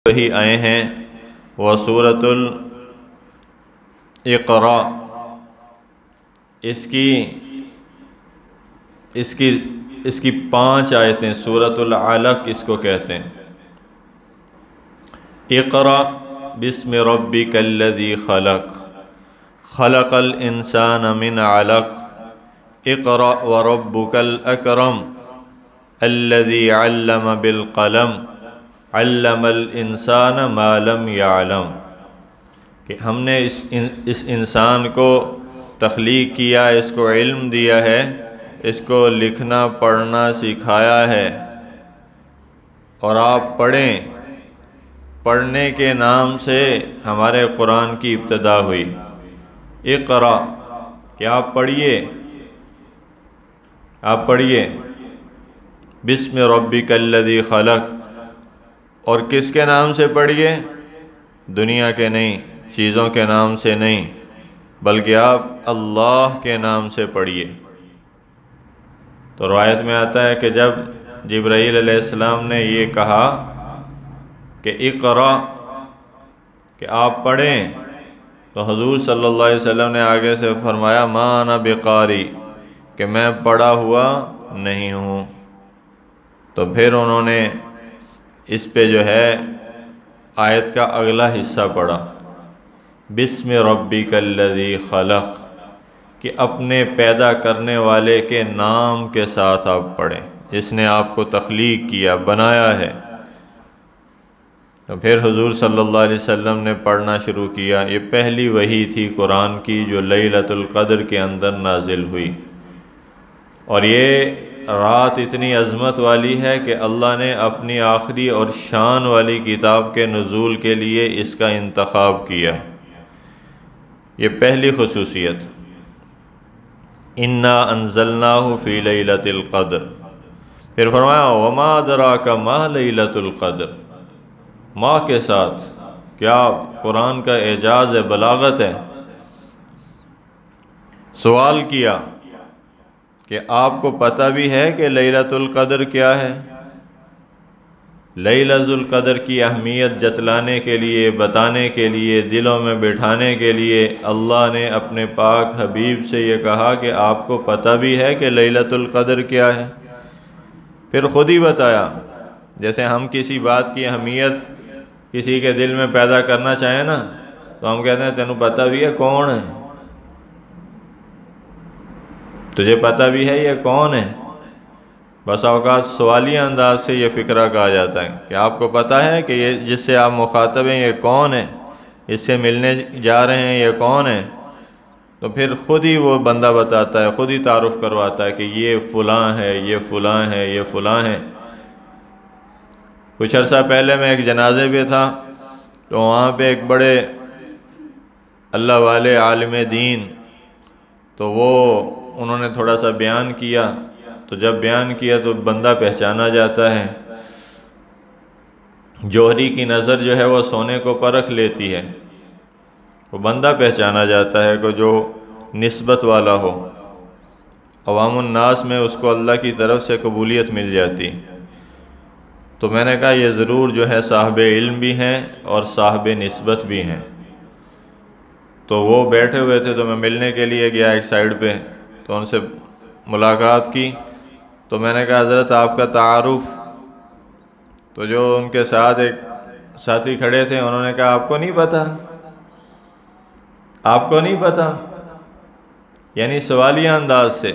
وہی آئے ہیں وہ سورۃ الاقرا، اس کی 5 آیتیں، سورۃ العلق اس کو کہتے ہیں۔ اقرا بسم ربک الذی خلق، خلق الانسان من علق، اقرأ وربک الاکرم الذی علم بالقلم علم الانسان ما لم یعلم، کہ ہم نے اس انسان کو تخلیق کیا، اس کو علم دیا ہے، اس کو لکھنا پڑھنا سکھایا ہے، اور آپ پڑھیں۔ پڑھنے کے نام سے ہمارے قرآن کی ابتدا ہوئی۔ اقرا کہ آپ پڑھیے، آپ پڑھیے بسم ربک الذی خلق، اور کس کے نام سے پڑھیے؟ دنیا کے نہیں، چیزوں کے نام سے نہیں، بلکہ آپ اللہ کے نام سے پڑھیے۔ تو روایت میں آتا ہے کہ جب جبرائیل علیہ السلام نے یہ کہا کہ اقرا کہ آپ پڑھیں، تو حضور صلی اللہ علیہ وسلم نے آگے سے فرمایا ما انا بقاری، کہ میں پڑھا ہوا نہیں ہوں۔ تو پھر انہوں نے اس پہ جو ہے آیت کا اگلا حصہ پڑھا، بسم ربک الذی خلق، کہ اپنے پیدا کرنے والے کے نام کے ساتھ آپ پڑھیں، جس نے آپ کو تخلیق کیا، بنایا ہے۔ تو پھر حضور صلی اللہ علیہ وسلم نے پڑھنا شروع کیا۔ یہ پہلی وحی تھی قرآن کی جو لیلۃ القدر کے اندر نازل ہوئی، اور یہ رات اتنی عظمت والی ہے کہ اللہ نے اپنی آخری اور شان والی کتاب کے نزول کے لیے اس کا انتخاب کیا۔ یہ پہلی خصوصیت۔ انا انزلناہ فی لیلۃ القدر، پھر فرمایا وما ادراک ما لیلۃ القدر، ما کے ساتھ، کیا قرآن کا اعجاز ہے، بلاغت ہے۔ سوال کیا کہ آپ کو پتہ بھی ہے کہ لیلۃ القدر کیا ہے؟ لیلۃ القدر کی اہمیت جتلانے کے لیے، بتانے کے لیے، دلوں میں بٹھانے کے لیے اللہ نے اپنے پاک حبیب سے یہ کہا کہ آپ کو پتہ بھی ہے کہ لیلۃ القدر کیا ہے؟ پھر خود ہی بتایا۔ جیسے ہم کسی بات کی اہمیت کسی کے دل میں پیدا کرنا چاہیں نا، تو ہم کہتے ہیں تینوں پتہ بھی ہے کون ہے؟ تجھے پتہ بھی ہے یہ کون ہے؟ بس اوقات سوالیہ انداز سے یہ فکرہ کہا جاتا ہے کہ آپ کو پتہ ہے کہ یہ جس سے آپ مخاطب ہیں یہ کون ہے، اس سے ملنے جا رہے ہیں یہ کون ہے؟ تو پھر خود ہی وہ بندہ بتاتا ہے، خود ہی تعارف کرواتا ہے کہ یہ فلاں ہے، یہ فلاں ہے، یہ فلاں ہے۔ کچھ عرصہ پہلے میں ایک جنازے پہ تھا، تو وہاں پہ ایک بڑے اللہ والے عالم دین، تو انہوں نے تھوڑا سا بیان کیا، تو جب بیان کیا تو بندہ پہچانا جاتا ہے۔ جوہری کی نظر جو ہے وہ سونے کو پرکھ لیتی ہے، وہ بندہ پہچانا جاتا ہے کہ جو نسبت والا ہو، عوام الناس میں اس کو اللہ کی طرف سے قبولیت مل جاتی۔ تو میں نے کہا یہ ضرور جو ہے صاحب علم بھی ہیں اور صاحب نسبت بھی ہیں۔ تو وہ بیٹھے ہوئے تھے، تو میں ملنے کے لیے گیا ایک سائیڈ پہ، تو ان سے ملاقات کی۔ تو میں نے کہا حضرت آپ کا تعارف؟ تو جو ان کے ساتھ ایک ساتھی کھڑے تھے، انہوں نے کہا آپ کو نہیں پتہ؟ آپ کو نہیں پتہ؟ یعنی سوالیہ انداز سے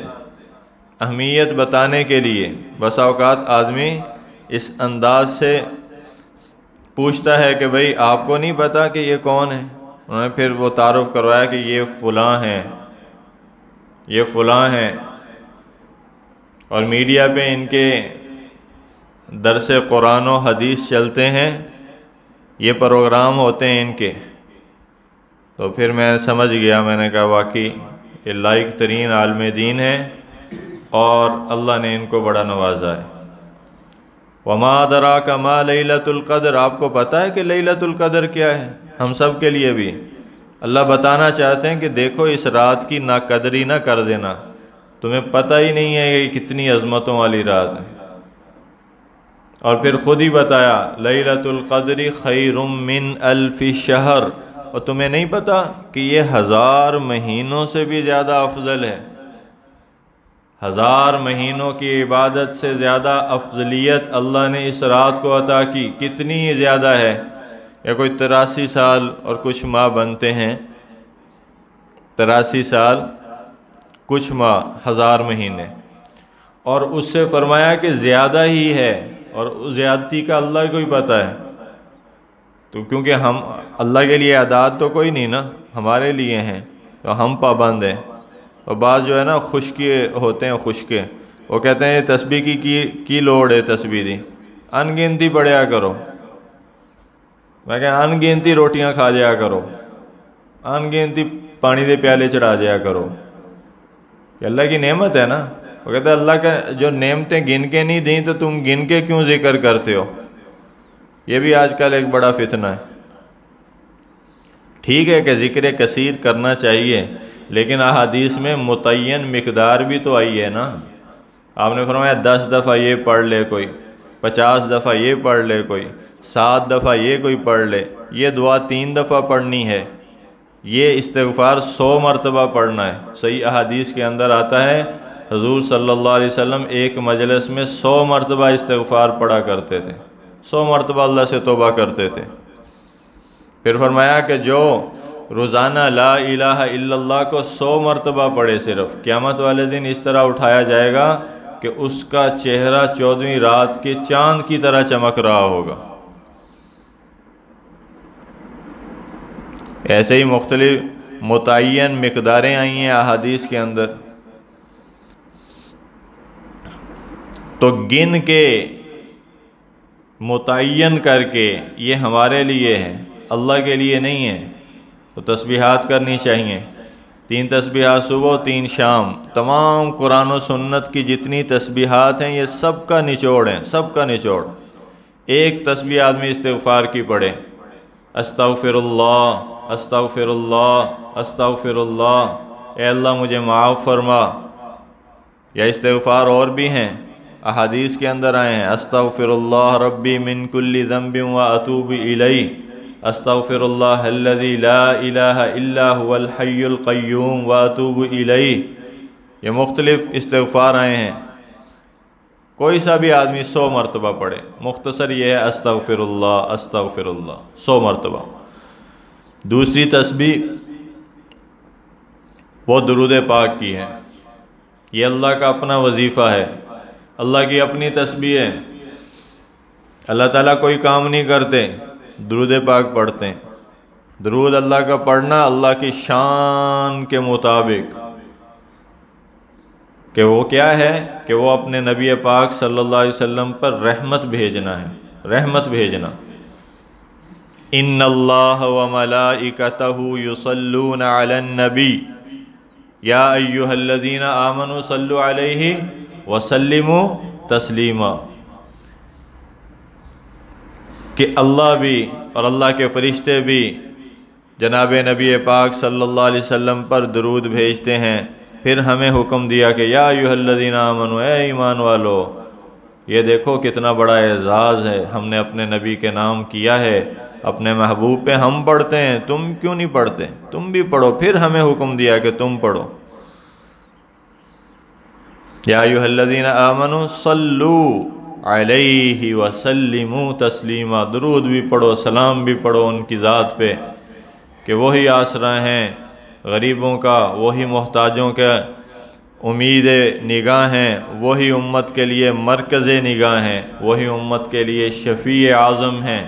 اہمیت بتانے کے لیے بس اوقات آدمی اس انداز سے پوچھتا ہے کہ بھئی آپ کو نہیں پتہ کہ یہ کون ہے؟ انہوں نے پھر وہ تعارف کروایا کہ یہ فلاں ہیں، یہ فلاں ہیں، اور میڈیا پہ ان کے درس قرآن و حدیث چلتے ہیں، یہ پروگرام ہوتے ہیں ان کے۔ تو پھر میں سمجھ گیا، میں نے کہا واقعی یہ لائق ترین عالم دین ہیں، اور اللہ نے ان کو بڑا نوازا ہے۔ وما ادراک ما لیلۃ القدر، آپ کو پتہ ہے کہ لیلۃ القدر کیا ہے؟ ہم سب کے لیے بھی اللہ بتانا چاہتے ہیں کہ دیکھو اس رات کی ناقدری نہ کر دینا، تمہیں پتہ ہی نہیں ہے کہ کتنی عظمتوں والی رات ہے۔ اور پھر خود ہی بتایا لیلۃ القدر خیر من الف شہر، اور تمہیں نہیں پتا کہ یہ 1000 مہینوں سے بھی زیادہ افضل ہے؟ 1000 مہینوں کی عبادت سے زیادہ افضلیت اللہ نے اس رات کو عطا کی، کتنی زیادہ ہے؟ یا کوئی 83 سال اور کچھ ماہ بنتے ہیں، 83 سال کچھ ماہ 1000 مہینے، اور اس سے فرمایا کہ زیادہ ہی ہے، اور زیادتی کا اللہ کو ہی پتہ ہے۔ تو کیونکہ ہم اللہ کے لیے اعداد تو کوئی نہیں نا، ہمارے لیے ہیں، تو ہم پابند ہیں۔ اور بعض جو ہے نا خشکی ہوتے ہیں، خشکے، وہ کہتے ہیں تسبیح کی لوڑ ہے، تسبیح دی ان گنتی پڑھیا کرو۔ میں کہا ان گنتی روٹیاں کھا جایا کرو، ان گنتی پانی دے پیالے چڑھا جایا کرو، کہ اللہ کی نعمت ہے نا۔ وہ کہتے ہیں اللہ کا جو نعمتیں گن کے نہیں دیں تو تم گن کے کیوں ذکر کرتے ہو؟ یہ بھی آج کل ایک بڑا فتنہ ہے۔ ٹھیک ہے کہ ذکر کثیر کرنا چاہیے، لیکن احادیث میں متعین مقدار بھی تو آئی ہے نا۔ آپ نے فرمایا 10 دفعہ یہ پڑھ لے کوئی، 50 دفعہ یہ پڑھ لے کوئی، 7 دفعہ یہ کوئی پڑھ لے، یہ دعا 3 دفعہ پڑھنی ہے، یہ استغفار 100 مرتبہ پڑھنا ہے۔ صحیح احادیث کے اندر آتا ہے حضور صلی اللہ علیہ وسلم ایک مجلس میں 100 مرتبہ استغفار پڑھا کرتے تھے، 100 مرتبہ اللہ سے توبہ کرتے تھے۔ پھر فرمایا کہ جو روزانہ لا الہ الا اللہ کو 100 مرتبہ پڑھے، صرف قیامت والے دن اس طرح اٹھایا جائے گا کہ اس کا چہرہ 14ویں رات کے چاند کی طرح چمک رہا ہوگا۔ ایسے ہی مختلف متعین مقداریں آئی ہیں احادیث کے اندر، تو گن کے متعین کر کے یہ ہمارے لیے ہے، اللہ کے لیے نہیں ہے۔ تو تسبیحات کرنی چاہیے، 3 تسبیحات صبح، 3 شام۔ تمام قرآن و سنت کی جتنی تسبیحات ہیں یہ سب کا نچوڑ ہیں، سب کا نچوڑ۔ ایک تسبیح آدمی استغفار کی پڑھے، استغفر اللہ استغفر اللہ استغفر اللہ، اے اللہ مجھے معاف فرما۔ یا استغفار اور بھی ہیں، احادیث کے اندر آئے ہیں، استغفر اللہ ربی من کل ذنب و اتوب الیہ، استغفر اللہ الذی لا الہ الا هو الحی القیوم و اتوب الیہ۔ یہ مختلف استغفار آئے ہیں، کوئی سا بھی آدمی 100 مرتبہ پڑھے۔ مختصر یہ ہے استغفر اللہ 100 مرتبہ۔ دوسری تسبیح وہ درود پاک کی ہے، یہ اللہ کا اپنا وظیفہ ہے، اللہ کی اپنی تسبیح ہے۔ اللہ تعالیٰ کوئی کام نہیں کرتے، درود پاک پڑھتے ہیں۔ درود اللہ کا پڑھنا اللہ کی شان کے مطابق، کہ وہ کیا ہے کہ وہ اپنے نبی پاک صلی اللہ علیہ وسلم پر رحمت بھیجنا ہے، رحمت بھیجنا۔ ان اللہ وملائکتہ یصلون علی النبی یا ایہا الذین آمنوا صلوا علیہ وسلموا تسلیما، کہ اللہ بھی اور اللہ کے فرشتے بھی جناب نبی پاک صلی اللہ علیہ وسلم پر درود بھیجتے ہیں۔ پھر ہمیں حکم دیا کہ یا ایھا الذین آمنوا، اے ایمان والو، یہ دیکھو کتنا بڑا اعزاز ہے، ہم نے اپنے نبی کے نام کیا ہے، اپنے محبوب پہ ہم پڑھتے ہیں، تم کیوں نہیں پڑھتے؟ تم بھی پڑھو۔ پھر ہمیں حکم دیا کہ تم پڑھو، یا ایھا الذین آمنوا صلوا علیہ وسلموا تسلیما، درود بھی پڑھو، سلام بھی پڑھو ان کی ذات پہ، کہ وہی آسرا ہیں غریبوں کا، وہی محتاجوں کا امید نگاہ ہیں، وہی امت کے لیے مرکز نگاہ ہیں، وہی امت کے لیے شفیع اعظم ہیں۔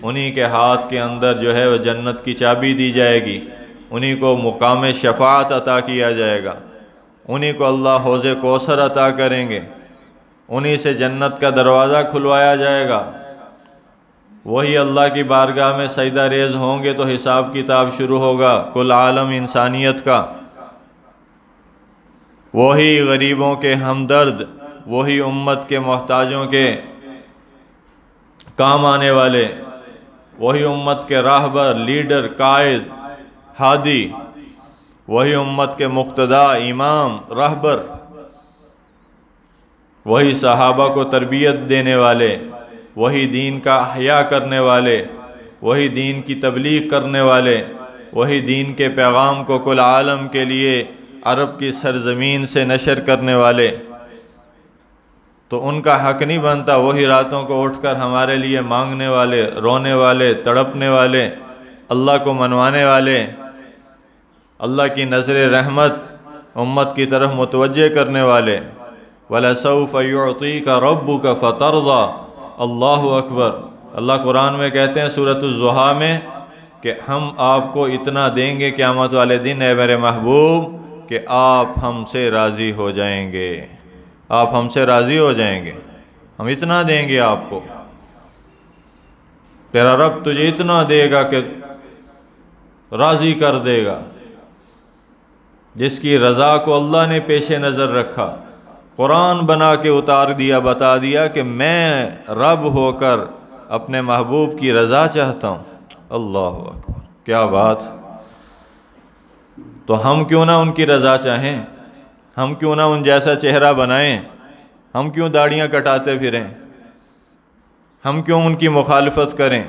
انہی کے ہاتھ کے اندر جو ہے وہ جنت کی چابی دی جائے گی، انہی کو مقام شفاعت عطا کیا جائے گا، انہی کو اللہ حوض کوثر عطا کریں گے، انہی سے جنت کا دروازہ کھلوایا جائے گا۔ وہی اللہ کی بارگاہ میں سجدہ ریز ہوں گے تو حساب کتاب شروع ہوگا کل عالم انسانیت کا۔ وہی غریبوں کے ہمدرد، وہی امت کے محتاجوں کے کام آنے والے، وہی امت کے راہبر، لیڈر، قائد، ہادی، وہی امت کے مقتدا، امام، رہبر، وہی صحابہ کو تربیت دینے والے، وہی دین کا احیاء کرنے والے، وہی دین کی تبلیغ کرنے والے، وہی دین کے پیغام کو کل عالم کے لیے عرب کی سرزمین سے نشر کرنے والے، تو ان کا حق نہیں بنتا وہی راتوں کو اٹھ کر ہمارے لیے مانگنے والے، رونے والے، تڑپنے والے، اللہ کو منوانے والے، اللہ کی نظر رحمت امت کی طرف متوجہ کرنے والے۔ وَلَسَوْفَ يُعْطِيكَ رَبُّكَ فَتَرْضَى، اللہ اکبر۔ اللہ قرآن میں کہتے ہیں سورۃ الضحیٰ میں کہ ہم آپ کو اتنا دیں گے قیامت والے دن اے میرے محبوب کہ آپ ہم سے راضی ہو جائیں گے، آپ ہم سے راضی ہو جائیں گے، ہم اتنا دیں گے آپ کو، تیرا رب تجھے اتنا دے گا کہ راضی کر دے گا۔ جس کی رضا کو اللہ نے پیش نظر رکھا، قرآن بنا کے اتار دیا، بتا دیا کہ میں رب ہو کر اپنے محبوب کی رضا چاہتا ہوں۔ اللہ اکبر، کیا بات! تو ہم کیوں نہ ان کی رضا چاہیں، ہم کیوں نہ ان جیسا چہرہ بنائیں، ہم کیوں داڑیاں کٹاتے پھریں، ہم کیوں ان کی مخالفت کریں،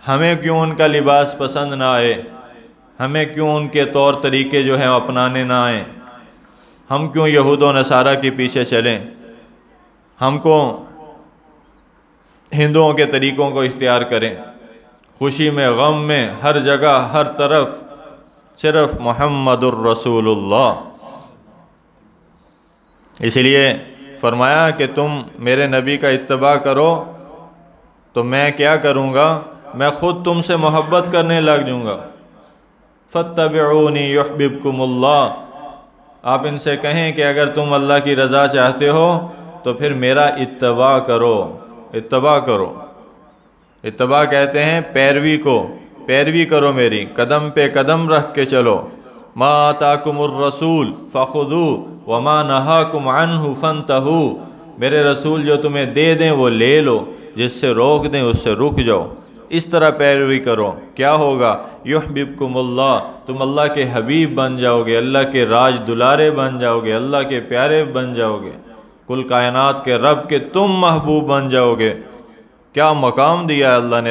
ہمیں کیوں ان کا لباس پسند نہ آئے، ہمیں کیوں ان کے طور طریقے جو ہیں اپنانے نہ آئیں، ہم کیوں یہود و نصارہ کے پیچھے چلیں، ہم کو ہندوؤں کے طریقوں کو اختیار کریں، خوشی میں غم میں ہر جگہ ہر طرف صرف محمد الرسول اللہ۔ اس لیے فرمایا کہ تم میرے نبی کا اتباع کرو تو میں کیا کروں گا، میں خود تم سے محبت کرنے لگ جاؤں گا۔ فَاتَّبِعُونِي يُحْبِبْكُمُ اللَّهُ، آپ ان سے کہیں کہ اگر تم اللہ کی رضا چاہتے ہو تو پھر میرا اتباع کرو، اتباع کرو۔ اتباع کہتے ہیں پیروی کو، پیروی کرو میری، قدم پہ قدم رکھ کے چلو۔ ما آتاکم الرسول فخذوہ وما نہاکم عنہ فانتہوا، میرے رسول جو تمہیں دے دیں وہ لے لو، جس سے روک دیں اس سے رک جاؤ، اس طرح پیروی کرو۔ کیا ہوگا؟ یحببکم اللہ، تم اللہ کے حبیب بن جاؤ گے، اللہ کے راج دلارے بن جاؤ گے، اللہ کے پیارے بن جاؤ گے، کل کائنات کے رب کے تم محبوب بن جاؤ گے۔ کیا مقام دیا ہے اللہ نے!